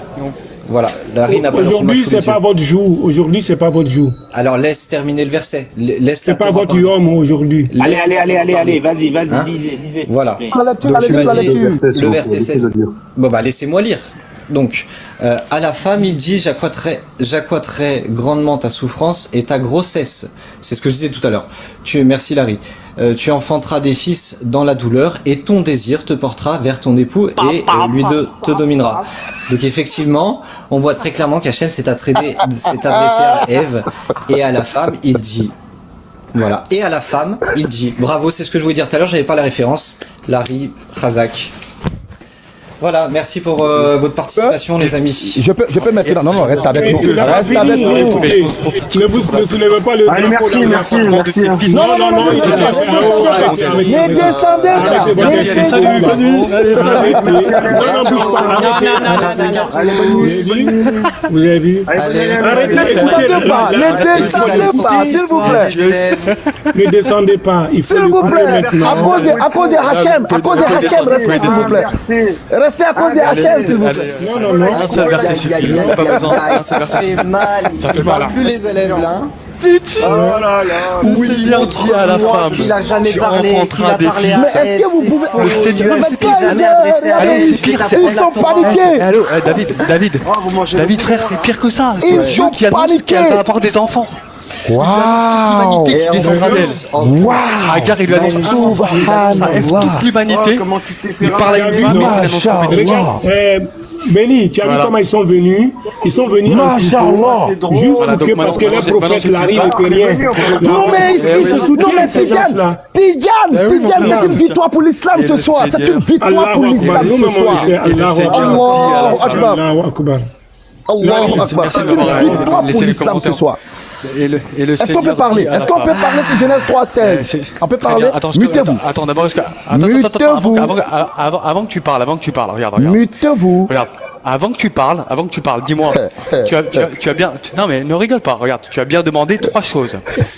Voilà, Larry n'a pas le chromache. Aujourd'hui, c'est pas votre jour. Aujourd'hui, c'est pas votre jour. Alors laisse terminer le verset. C'est pas votre homme aujourd'hui. Allez, vas-y, lisez. Voilà. Donc tu m'as dit le verset 16. Bon bah laissez-moi lire. Donc, à la femme, il dit, j'accroîtrai grandement ta souffrance et ta grossesse. C'est ce que je disais tout à l'heure. Merci Larry. Tu enfanteras des fils dans la douleur et ton désir te portera vers ton époux et lui te dominera. Donc effectivement, on voit très clairement qu'Hachem s'est adressé à Ève et à la femme, il dit, voilà. Et à la femme, il dit, bravo, c'est ce que je voulais dire tout à l'heure, j'avais pas la référence. Larry Razak. Voilà, merci pour votre participation, les amis. Je peux maintenant. Non, reste avec nous. Reste avec nous. Ne soulevez pas le drapeau. Merci. Non. Ne descendez pas. Vous avez vu? Arrêtez, écoutez. Ne descendez pas, s'il vous plaît. Ne descendez pas. Il faut l'écouter maintenant. À cause de Hachem, restez, s'il vous plaît. Restez à cause de Hachem, s'il vous plaît. Non. Ça fait mal. Il parle plus les élèves là. Oui, montre à la femme qu'il a jamais parlé, qu'il a parlé à mais est-ce que vous pouvez... Il s'est jamais adressé à elle. Ils sont paniqués. Allô, David, frère, c'est pire que ça. Ils sont paniqués. Qu'elle va avoir des enfants. Waouh! Agar, il lui annonce toute l'humanité. Il parle à une Béni, tu as vu comment ils sont venus? Ils sont venus en juste parce que le prophète Larry ne peut rien. Non mais ils se soutiennent ces gens-là. Tidjane, c'est une victoire pour l'islam ce soir. C'est une victoire pour l'islam ce soir. Allahu Akbar. Allahu Akbar. C'est une victoire pour l'islam ce soir. Est-ce qu'on peut parler? Sur Genèse 3:16? On peut parler? Mutez-vous. Attends, d'abord, mutez-vous. Avant que tu parles, regarde. Mutez-vous. Regarde, avant que tu parles, dis-moi, tu as bien, non mais ne rigole pas, regarde, tu as bien demandé 3 choses.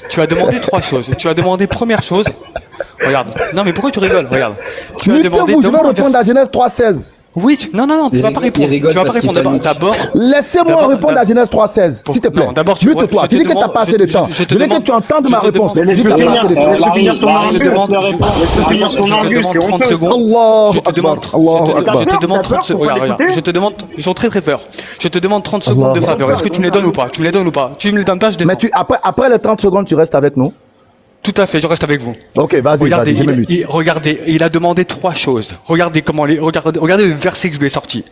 Tu as demandé première chose, regarde, non mais pourquoi tu rigoles, regarde. Mutez-vous, je vais répondre à Genèse 3:16. Oui, non, tu vas pas répondre. Tu vas pas répondre d'abord. Laissez-moi répondre à Genèse 3:16, s'il te plaît. D'abord, mute-toi. Tu dis que tu n'as pas assez de temps. Je veux que tu entendes ma réponse. Je dis que tu n'as pas assez de temps. Laisse-le finir son argument, c'est honteux. Je te demande 30 secondes. Regarde. Je te demande, ils sont très peur. Je te demande 30 secondes de faveur. Est-ce que tu me les donnes ou pas? Tu me les donnes pas, je descends. Mais après les 30 secondes, tu restes avec nous. Tout à fait, je reste avec vous. Ok, vas-y, Regardez, vas-y, je me mute. regardez, il a demandé trois choses. Regardez regardez le verset que je lui ai sorti.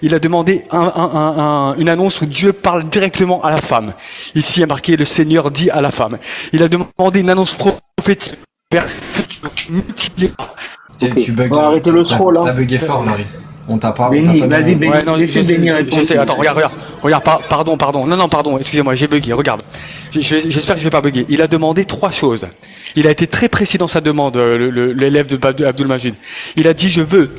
Il a demandé une annonce où Dieu parle directement à la femme. Ici, il y a marqué le Seigneur dit à la femme. Il a demandé une annonce prophétique. Tu bugs. On va arrêter le troll, hein. T'as bugué fort, Marie. On t'a pas. Béni, vas-y, Béni. Ouais, non, Laissez Béni répondre. j'essaie. Attends, regarde, pardon. Non, pardon, excusez-moi, j'ai bugué, regarde. J'espère que je vais pas bugger. Il a demandé trois choses. Il a été très précis dans sa demande, l'élève de Abdul Majid. Il a dit, je veux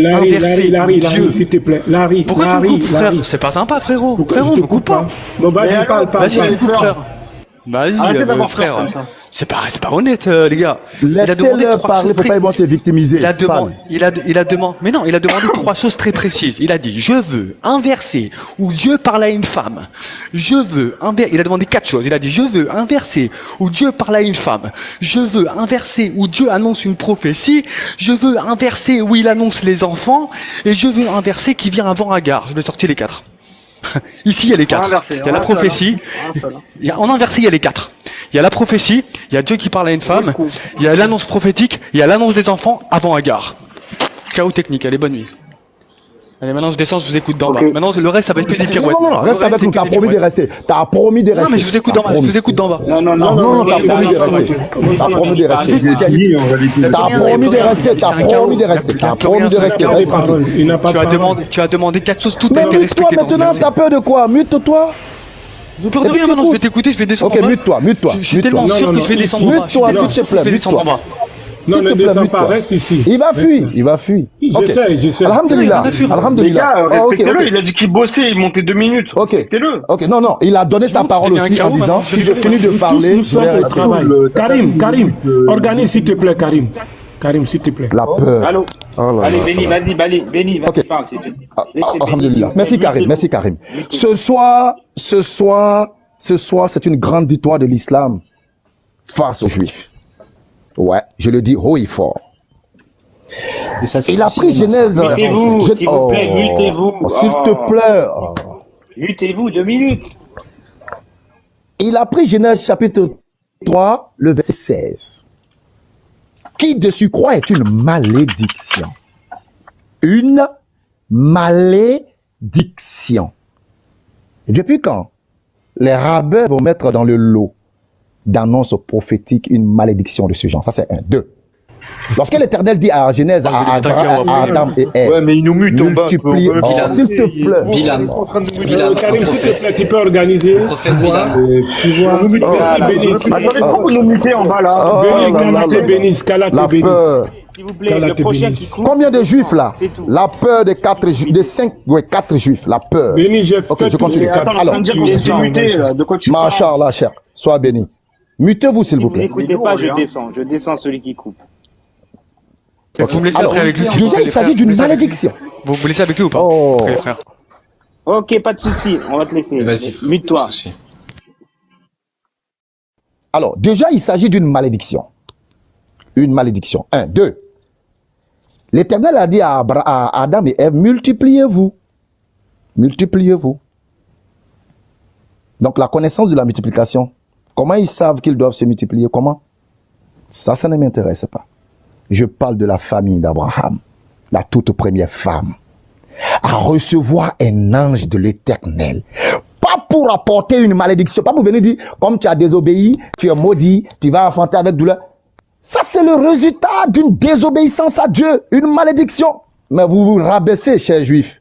inverser Larry, Dieu. s'il te plaît. Larry, Pourquoi tu me coupes, frère? C'est pas sympa, frérot. Frérot, je me te coupe pas. Bon, vas-y, parle. Vas-y, tu me coupes, frère. Arrêtez Vas-y, d'avoir frère. peur comme ça. C'est pas honnête, les gars. Il a demandé Laissez-le trois parler, choses faut pas se victimiser. il a Parle. demandé trois choses très précises. Il a dit, je veux inverser où Dieu parle à une femme. Il a demandé quatre choses. Il a dit, je veux inverser où Dieu parle à une femme. Je veux inverser où Dieu annonce une prophétie. Je veux inverser où il annonce les enfants. Et je veux inverser qui vient avant Agar. Je vais sortir les quatre. Ici, il y a les quatre. Inversé, Il y a la prophétie. En inversé, il y a les quatre. Il y a la prophétie, il y a Dieu qui parle à une femme, il y a l'annonce prophétique, il y a l'annonce des enfants avant Agar. Chaos technique, allez, bonne nuit. Allez, maintenant je descends, je vous écoute d'en bas. Maintenant, le reste, ça va être que des pirouettes. Non, reste avec nous, t'as promis de rester. T'as promis de rester. Non, mais je vous écoute d'en bas, Non, t'as promis de rester. T'as promis de rester. T'as promis de rester. Reste tranquille. Il n'a pas de parole. Tu as demandé quatre choses, tout a Mais été mute-toi respecté dans ce maintenant, verset. t'as peur de quoi? Mute-toi. J'ai peur de rien maintenant, je vais t'écouter, je vais descendre Ok, en bas. mute-toi. Je suis tellement sûr que je vais descendre en bas. Mute-toi, s'il te plaît, mute-toi. Non, S'il ne te plaît, descends pas, mute-toi. reste ici. Il va fuir. Je sais. Alhamdulillah. Les Alhamdulillah. gars, Ah, ok, respectez-le. ok. Il a dit qu'il bossait, il montait 2 minutes. Ok. Respectez-le. Ok, non, il a donné sa montre parole qu'il y a un aussi en chaos, disant, maintenant. si je finis de Tous parler, nous je sommes vais au rester. travail. Karim, organise s'il te plaît, Karim. Karim, s'il te plaît. La peur. Allô. Oh là Allez, là. Béni, vas-y, Béni, vas-y, Ok. parle, c'est tout. Alhamdulillah. Merci Karim. Ce soir, c'est une grande victoire de l'islam face aux juifs. Ouais, je le dis haut et fort. Et ça, c'est Il a aussi pris une Genèse. Mutez-vous, s'il vous plaît, mutez-vous. S'il te plaît. Mutez-vous 2 minutes. Il a pris Genèse chapitre 3, le verset 16. Qui de surcroît est une malédiction. Une malédiction. Et depuis quand les rabbins vont mettre dans le lot d'annonces prophétiques une malédiction de ce genre? Ça, c'est un. Deux. Lorsque l'Éternel dit à Genèse, à Adam et Ève, Ouais, mais il nous mute en bas. multiplie, quoi. s'il te plaît. Bilam. Karim, le s'il te prophète. plaît, tu peux organiser. Prophète Bilam. Tu vois. Merci, Béni. Attendez, pourquoi vous nous mutez en bas là? Béni, là, qu'Allah là, te là. bénisse, qu'Allah La te bénisse. peur. S'il vous plaît, Qu'Allah le te prochain bénisse. qui coupe. Combien de juifs là? C'est tout. La peur de 4 juifs, la peur. Béni, j'ai Ok, fait je tout continue. ce Attends, on est en train de dire qu'on s'est fait muter là. De quoi tu parles? Masha'Allah, cher. Sois béni. Mutez-vous, s'il Si vous vous plaît. n'écoutez pas, je descends celui qui coupe. Vous me laissez Alors, après avec lui, s'il vous déjà, plaît, il frère. s'agit d'une Vous me laissez avec lui. malédiction. Vous me laissez avec lui ou pas? Oh. Après, frère. Ok, pas de souci, on va te laisser. Vas-y. Mute-toi. Pas de souci. Alors, déjà, il s'agit d'une malédiction. Une malédiction. 1, 2. L'Éternel a dit à Adam et Ève, multipliez-vous. Multipliez-vous. Donc, la connaissance de la multiplication, comment ils savent qu'ils doivent se multiplier? Comment? Ça ne m'intéresse pas. Je parle de la famille d'Abraham, la toute première femme, à recevoir un ange de l'Éternel. Pas pour apporter une malédiction, pas pour venir dire, comme tu as désobéi, tu es maudit, tu vas enfanter avec douleur. Ça, c'est le résultat d'une désobéissance à Dieu, une malédiction. Mais vous vous rabaissez, chers juifs.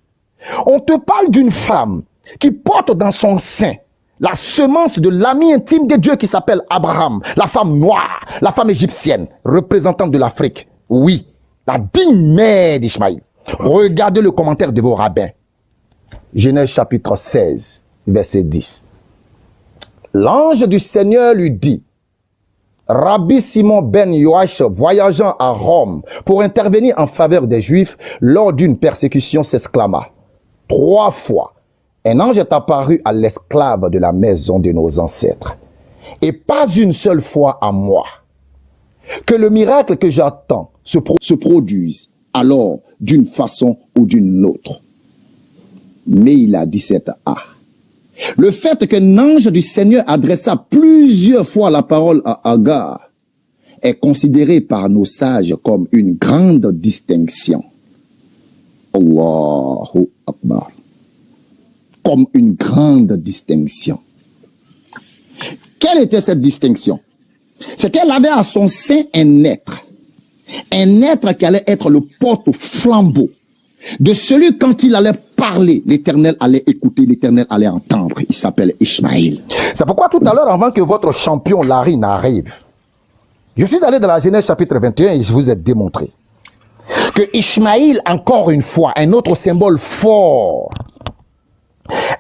On te parle d'une femme qui porte dans son sein la semence de l'ami intime de Dieu qui s'appelle Abraham, la femme noire, la femme égyptienne, représentante de l'Afrique. Oui, la digne mère d'Ishmaïl. Regardez le commentaire de vos rabbins. Genèse chapitre 16, verset 10. L'ange du Seigneur lui dit, Rabbi Simon ben Yoash, voyageant à Rome pour intervenir en faveur des Juifs lors d'une persécution, s'exclama, 3 fois, un ange est apparu à l'esclave de la maison de nos ancêtres, et pas une seule fois à moi. Que le miracle que j'attends se produise alors d'une façon ou d'une autre. Mais il a 17a. Le fait qu'un ange du Seigneur adressa plusieurs fois la parole à Agar est considéré par nos sages comme une grande distinction. Allahu Akbar. Comme une grande distinction. Quelle était cette distinction? C'est qu'elle avait à son sein un être qui allait être le porte-flambeau de celui quand il allait parler, l'Éternel allait écouter, l'Éternel allait entendre. Il s'appelle Ishmaël. C'est pourquoi tout à l'heure, avant que votre champion Larry n'arrive, je suis allé dans la Genèse chapitre 21 et je vous ai démontré que Ishmaël, encore une fois, un autre symbole fort,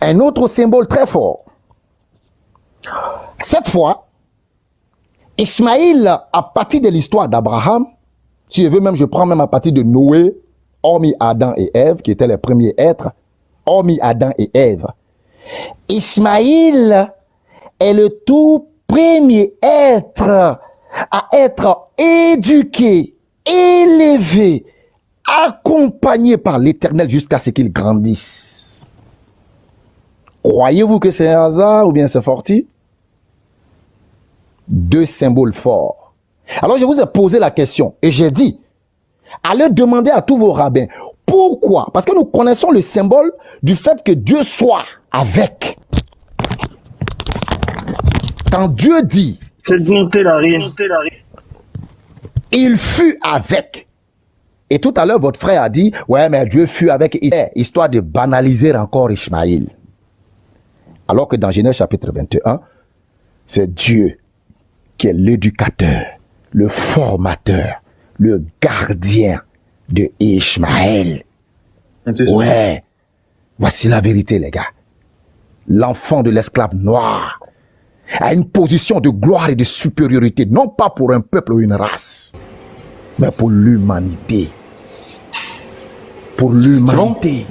un autre symbole très fort. Cette fois, Ishmaël, à partir de l'histoire d'Abraham, si je veux même, je prends même à partir de Noé, hormis Adam et Ève, qui étaient les premiers êtres, hormis Adam et Ève. Ishmaël est le tout premier être à être éduqué, élevé, accompagné par l'Éternel jusqu'à ce qu'il grandisse. Croyez-vous que c'est un hasard ou bien c'est fortuit? Deux symboles forts. Alors je vous ai posé la question et j'ai dit, allez demander à tous vos rabbins, pourquoi? Parce que nous connaissons le symbole du fait que Dieu soit avec. Quand Dieu dit, faites monter Larry. il fut avec. Et tout à l'heure, votre frère a dit, ouais, mais Dieu fut avec, histoire de banaliser encore Ishmaël. Alors que dans Genèse chapitre 21, c'est Dieu qui est l'éducateur, le formateur, le gardien de Ishmaël. Ouais, voici la vérité, les gars. L'enfant de l'esclave noir a une position de gloire et de supériorité, non pas pour un peuple ou une race, mais pour l'humanité. Pour l'humanité.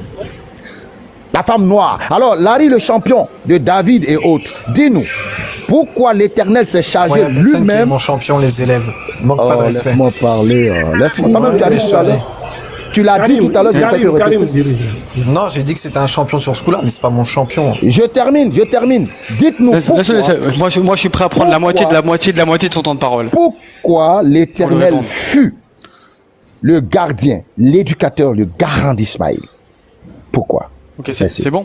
La femme noire. Alors, Larry, le champion de David et autres, dis-nous, pourquoi l'Éternel s'est chargé lui-même? Mon champion, les élèves. Manque pas de respect. Laisse-moi parler. Laisse-moi. Toi-même, tu as dit tout à l'heure. Tu l'as dit tout à l'heure, je vais te répéter. Non, j'ai dit que c'était un champion sur ce coup-là, mais c'est pas mon champion. Je termine. Dites-nous pourquoi. Moi, je suis prêt à prendre la moitié de son temps de parole. Pourquoi l'Éternel fut le gardien, l'éducateur, le garant d'Ishmaël? Pourquoi? Ok, c'est bon.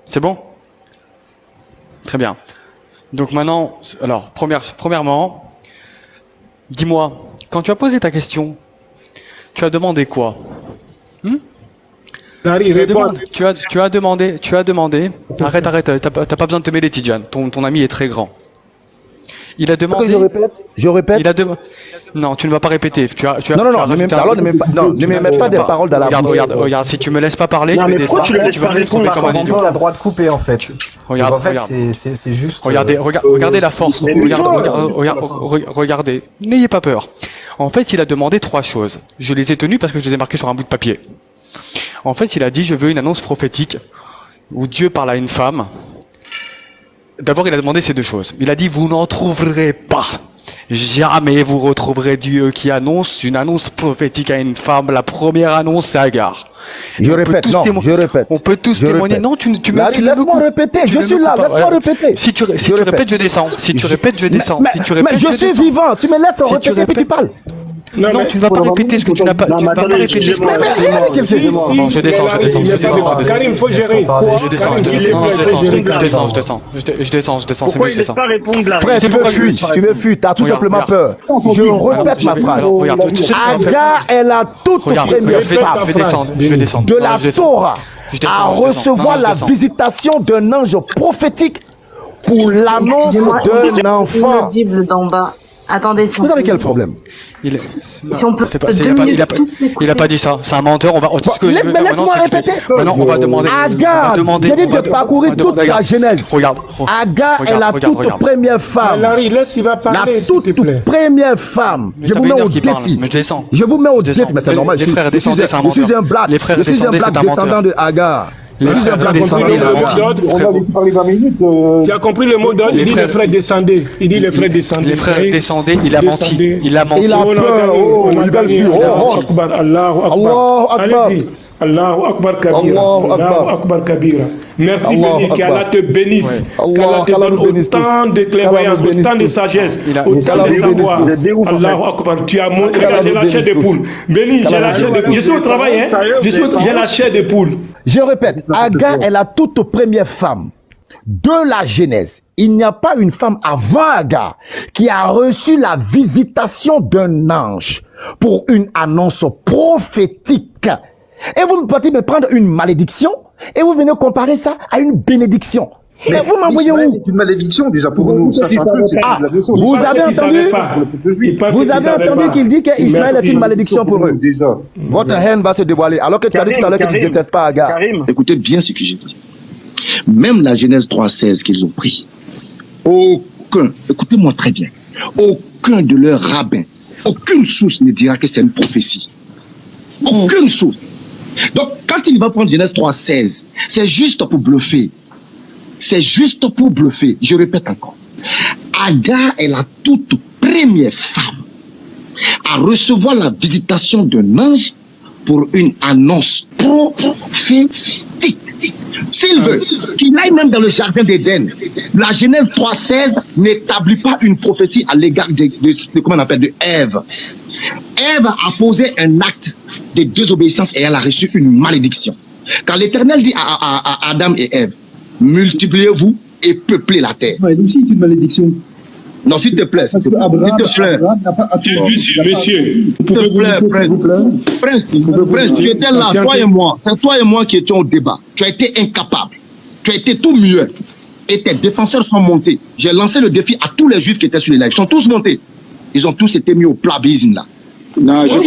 C'est bon. Très bien. Donc maintenant, alors, premièrement, dis-moi, quand tu as posé ta question, tu as demandé quoi? Larry, réponds. Tu as demandé. Arrête, t'as pas besoin de te mêler, Tidjane. Ton ami est très grand. Il a demandé. Je répète. Non, tu ne vas pas répéter. Non, ne me mets pas des paroles dans la bouche. Regarde, si tu me laisses pas parler, Non, je vais mais pourquoi tu le laisses pas répondre? On a le droit de couper, en fait. Regarde, en fait, c'est juste. Regardez la force. Regardez. N'ayez pas peur. En fait, il a demandé 3 choses. Je les ai tenues parce que je les ai marquées sur un bout de papier. En fait, il a dit, je veux une annonce prophétique où Dieu parle à une femme. D'abord, il a demandé ces 2 choses. Il a dit, vous n'en trouverez pas. Jamais vous retrouverez Dieu qui annonce une annonce prophétique à une femme. La première annonce, c'est Agar. Je répète. On peut tous témoigner. Non, tu me laisse-moi répéter. Je suis là. Laisse-moi répéter. Si tu répètes, je descends. Si tu répètes, je descends. Mais je suis vivant. Tu me laisses répéter puis tu parles. Non, tu ne vas pas répéter ce que tu n'as pas. Tu ne vas pas répéter. Non, je descends. Karim, il faut gérer. Je descends. Pourquoi il ne laisse pas répondre là? Frère, tu me fuis. T'as tout simplement peur. Je répète ma phrase. Agar est la toute première femme de la Torah à recevoir la visitation d'un ange prophétique pour l'annonce d'un enfant. Inaudible d'en bas. Attendez, si vous avez quel problème? Si on peut il a pas dit ça. C'est un menteur. Mais laisse-moi répéter. Maintenant, on va demander. Agar, j'ai dit de parcourir toute la Genèse. Agar est la toute première femme. Larry, laisse, il va parler. La toute première femme. Je vous mets au défi. Je vous mets au défi, mais c'est normal. Je suis un black. Je suis un black descendant de Agar. Tu as compris le mot d'ordre? Il dit les frères descendaient. Les frères descendaient, il a menti. Il a peur. Allez-y. Allahu Akbar Kabira. Allahu Akbar. Allahu Akbar Kabira. Merci Allahu Béni, qu'Allah Akbar. te bénisse. Allah, Qu'Allah te qu'Allah donne nous bénisse autant tous. de clairvoyance, Qu'Allah nous autant de bénisse tous. sagesse, Il a- autant qu'Allah de nous bénisse savoir. tous. Allahu Akbar. Tu as montré, Qu'Allah là, j'ai nous la chair bénisse de tous. poule. Béni, j'ai Qu'Allah la nous chair de bénisse poule. Je suis au travail, hein. Sérieux, J'ai la chair de poule. Je répète, Agar est la toute première femme de la Genèse. Il n'y a pas une femme avant Agar qui a reçu la visitation d'un ange pour une annonce prophétique. Et vous me partez me prendre une malédiction et vous venez comparer ça à une bénédiction. Mais vous m'envoyez Ishmael où? est une malédiction déjà pour nous. Ça, c'est un truc, c'est Ah, de la leçon. vous Parce avez que tu savais entendu? pas. Vous avez entendu qu'il dit que Ishmael est Merci. une malédiction pour eux. Déjà. Votre haine va se dévoiler. Alors que tu as dit tout à l'heure que tu ne détestes pas Agar. Karim, Écoutez bien ce que j'ai dit. Même la Genèse 3,16 qu'ils ont pris, aucun, écoutez-moi très bien, aucun de leurs rabbins, aucune source ne dira que c'est une prophétie. Aucune source. Donc, quand il va prendre Genèse 3,16, c'est juste pour bluffer. C'est juste pour bluffer. Je répète encore. Agar est la toute première femme à recevoir la visitation d'un ange pour une annonce prophétique. S'il veut qu'il aille même dans le jardin d'Éden, la Genèse 3,16 n'établit pas une prophétie à l'égard de comment on appelle, de Ève. Ève a posé un acte de désobéissance et elle a reçu une malédiction. Quand l'Éternel dit à Adam et Ève, multipliez-vous et peuplez la terre. Elle aussi est une malédiction. Non, s'il te plaît, s'il te plaît. Abraham n'a pas Monsieur, S'il te plaît, Prince, tu étais là, toi et moi. C'est toi et moi qui étions au débat. Tu as été incapable. Tu as été tout mieux. Et tes défenseurs sont montés. J'ai lancé le défi à tous les juifs qui étaient sur les lives. Ils sont tous montés. Ils ont tous été mis au plabisme là. Non, Je dois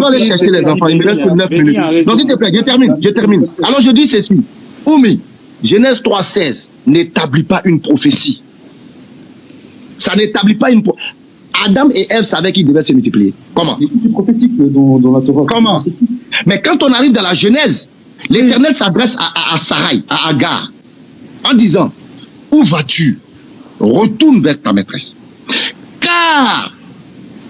aller chercher les enfants. Il me reste que 9 minutes. Donc, s'il te plaît, je termine. Alors, je dis ceci. Oumi, Genèse 3,16 n'établit pas une prophétie. Ça n'établit pas une prophétie. Adam et Ève savaient qu'ils devaient se multiplier. Comment? c'est prophétique dans la Torah. Comment? Mais quand on arrive dans la Genèse, l'Éternel s'adresse à Sarai, à Agar, en disant, où vas-tu? Retourne vers ta maîtresse. Car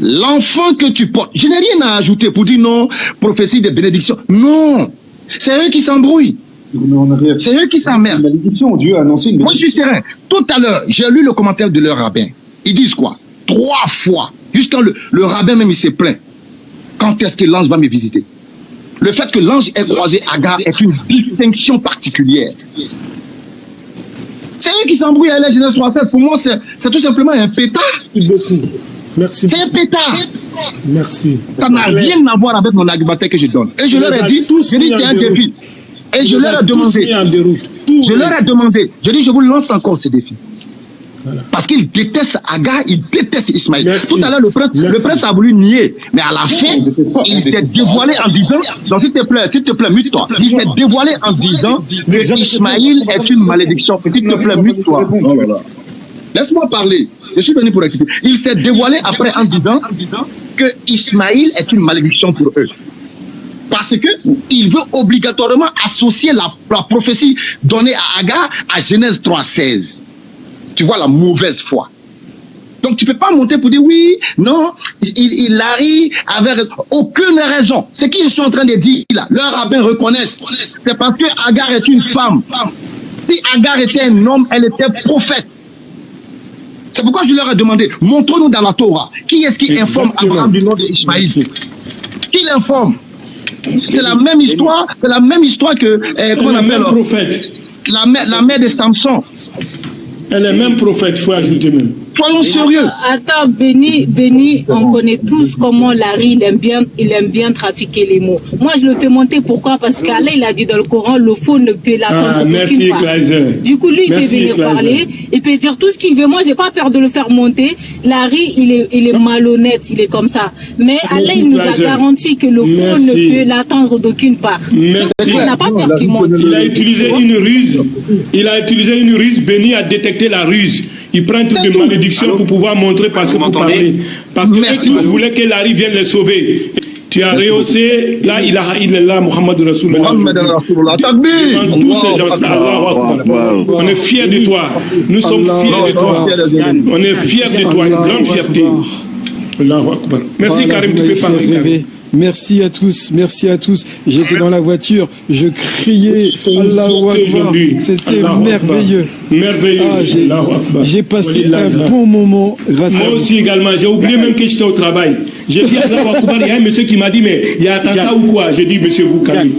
l'enfant que tu portes, je n'ai rien à ajouter pour dire non, prophétie de bénédiction. Non, c'est eux qui s'embrouillent. C'est eux qui s'emmerdent. Malédiction, Dieu a annoncé une Moi, je suis serein. Tout à l'heure, j'ai lu le commentaire de leur rabbin. Ils disent quoi? 3 fois. Jusqu'à le rabbin même, il s'est plaint. Quand est-ce que l'ange va me visiter? Le fait que l'ange ait croisé Agar est une distinction particulière. C'est eux qui s'embrouillent à la Genèse 3,16. Pour moi, c'est tout simplement un pétard. Merci. C'est un pétard. Merci. Ça n'a rien à voir avec mon argumentaire que je donne. Et je leur ai dit, c'est un défi. Et je leur ai demandé, je dis, je vous lance encore ce défi. Voilà. Parce qu'ils détestent Agar, ils détestent Ismaël. Tout à l'heure, le prince a voulu nier, mais à la fin, il s'est dévoilé en disant, donc s'il te plaît, mute-toi. Il s'est dévoilé en disant que Ismaël est une malédiction. S'il te plaît, mute-toi. Laisse-moi parler. Je suis venu pour expliquer. Il s'est dévoilé après en disant que Ismaël est une malédiction pour eux. Parce que il veut obligatoirement associer la prophétie donnée à Agar à Genèse 3,16. Tu vois la mauvaise foi. Donc tu peux pas monter pour dire oui, non, Larry avait aucune raison. Ce qu'ils sont en train de dire là, leurs rabbins reconnaissent. C'est parce que Agar est une femme. Si Agar était un homme, elle était prophète. C'est pourquoi je leur ai demandé, montre-nous dans la Torah, qui est-ce qui informe Abraham du nom d'Ismaïl? Qui l'informe? C'est la même histoire, que, comment on appelle? Prophète. La mère de Samson. Elle est même prophète, il faut ajouter même. Soyons sérieux. Attends, Béni, on connaît tous comment Larry, il aime bien trafiquer les mots. Moi, je le fais monter, pourquoi? Parce qu'Allah, il a dit dans le Coran, le faux ne peut l'attendre d'aucune part. Du coup, lui, il peut venir parler, il peut dire tout ce qu'il veut. Moi, j'ai pas peur de le faire monter. Larry, il est malhonnête, il est comme ça. Mais Allah, il nous a garanti que le faux ne peut l'attendre d'aucune part. Donc, il n'a pas peur qu'il monte. Il a utilisé une ruse. Béni a détecté la ruse. Il prend toutes les malédictions pour pouvoir montrer parce que vous parlez. Parce que vous voulez que Larry vienne les sauver. Tu as rehaussé, là, il est là, Mohamed Rasulullah. Tous ces gens-là, on est fiers de toi. Nous sommes fiers de toi. On est fiers de toi, une grande fierté. Allahu Akbar. Merci Karim, tu peux parler. Merci à tous, merci à tous. J'étais dans la voiture, je criais Allahu Akbar. C'était merveilleux. Merveilleux. J'ai passé un bon moment grâce à vous. Moi aussi également. J'ai oublié même que j'étais au travail. J'ai dit Allahu Akbar. Il y a un monsieur qui m'a dit, mais il y a attentat ou quoi? J'ai dit, monsieur, vous calmez.